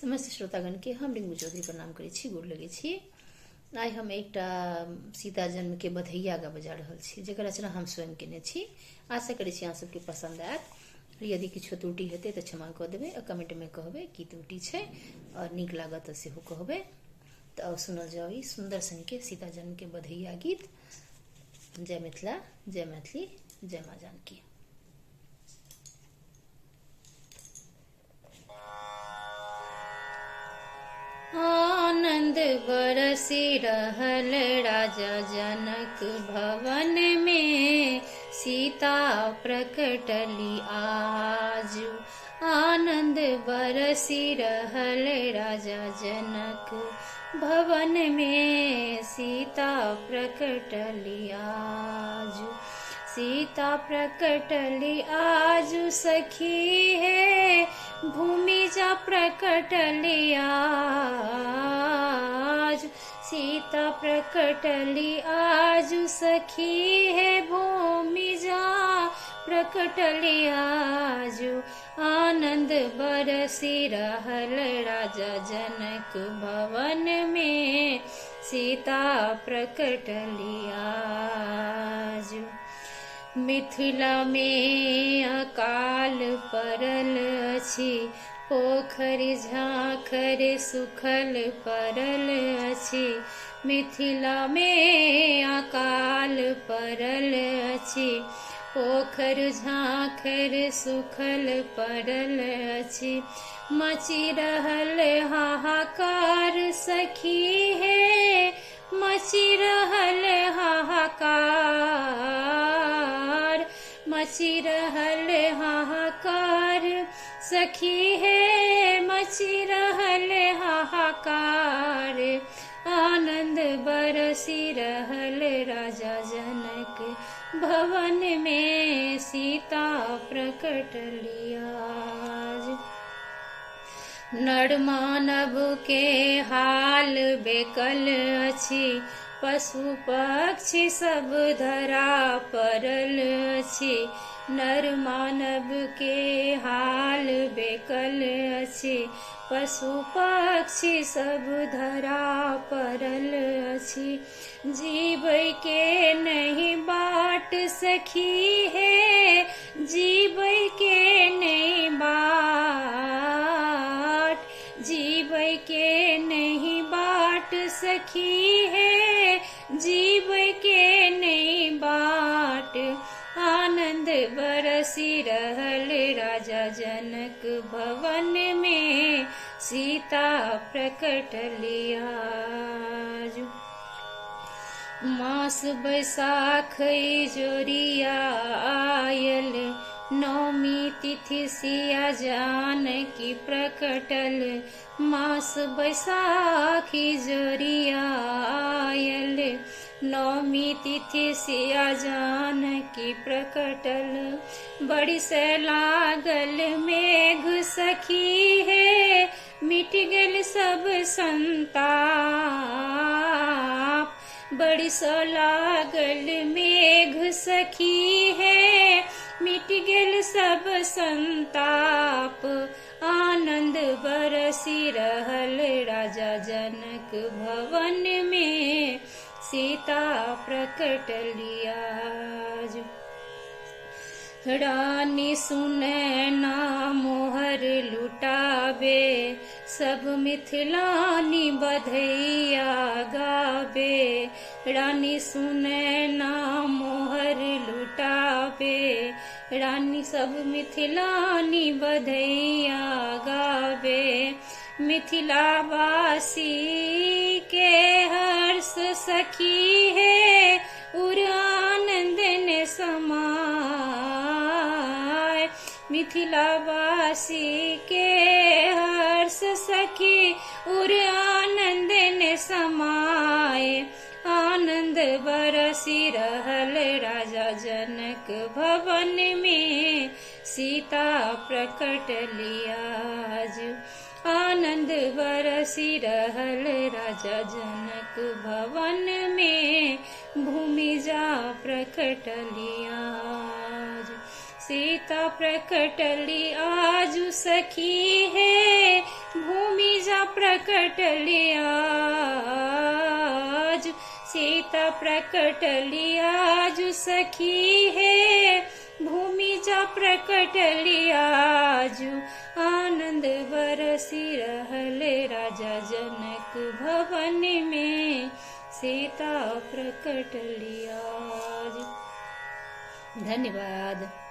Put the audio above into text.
समस्त श्रोतागण के हम रिंकू चौधरी प्रणाम करै छी, गोर लगै छी। आइ हम एकटा सीता जन्म के बधैया गा बजा रहल छी, जेकर रचना हम स्वयं केने छी। आशा करै छी अहाँ सबके पसंद आयत। यदि किछो त्रुटि हेतै तऽ क्षमा कऽ देबै आ कमेंट में कहबै की त्रुटि छै, और नीक लागत तऽ सेहो कहबै। तऽ सुनल जाओ ई सुंदर सन के सीता जन्म के बधैया गीत। जय मिथिला, जय मैथिली, जय माँ जानकी। आनंद बरसी रहल राजा जनक भवन में, सीता प्रकटली आजु। आनंद बरसी रहल राजा जनक भवन में, सीता प्रकटली आजु। सीता प्रकटली आजु सखी है, भूमि जा प्रकटली आजु। सीता प्रकटली आजु सखी है, भूमि जा प्रकटली आजु। आनंद बरसी रहल राजा जनक भवन में, सीता प्रकटली आजु। मिथिला में अकाल पड़ल अछि, पोखरि झाँखर सुखल पड़ल अछि। मिथिला में अकाल पड़ल अछि, पोखर झाँखर सुखल पड़ल अछि। मचि रहल हाहाकार सखी है, मचि रहल हाहाकार। मचि रहल हाहाकार सखी है, मचि रहल हाहाकार। आनंद बरसी रहल राजा जनक भवन में, सीता प्रकटली आज। नर मानव के हाल बेकल अछि, पशु पक्षी सब धरा पड़ल अछि। नर मानव के हाल बेकल अछि, पशु पक्षी सब धरा पड़ल अछि। जीवै के नहीं बाट सखी है, जीवै के नहीं बाट। जीवै के नहीं बाट सखी है, जीवै के नहीं बाट। आनंद बरसी रहल राजा जनक भवन में, सीता प्रकटली आजु। मास बैसाख जोरिया आयल, नौमी तिथि सिया जानकी प्रकटल। मास बैसाखी जोरिया आयल, नौमी तिथि सिया जानकी प्रकटल। बड़ी से लागल मेघ सखी है, मिट गेल सब संताप। बड़ी सो लागल मेघ सखी है, मिट गेल सब संताप। आनंद बरसी रहल राजा जनक भवन में, सीता प्रकटली आज। रानी सुने ना मोहर लुटावे, सब मिथिलानी बधैया गावे। रानी सुने ना मोहर लुटावे, रानी सब मिथिलानी बधैया गावे। मिथिला वासी के हर्ष सखी है, उर आनंद ने समाय। मिथिला वासी के हर्ष सखी, उर आनंद ने समाय। आनंद बरसी रहल राजा जनक भवन में, सीता प्रकटली आज। आनंद बरसी रहल राजा जनक भवन में, भूमि जा प्रकटली आज। सीता प्रकटली आजु सखी है, भूमि प्रकट लियाज, सीता प्रकट लियाज सखी है, भूमि जा प्रकट लियाजु, आनंद बरसी रहले राजा जनक भवन में, सीता प्रकट लियाज। धन्यवाद।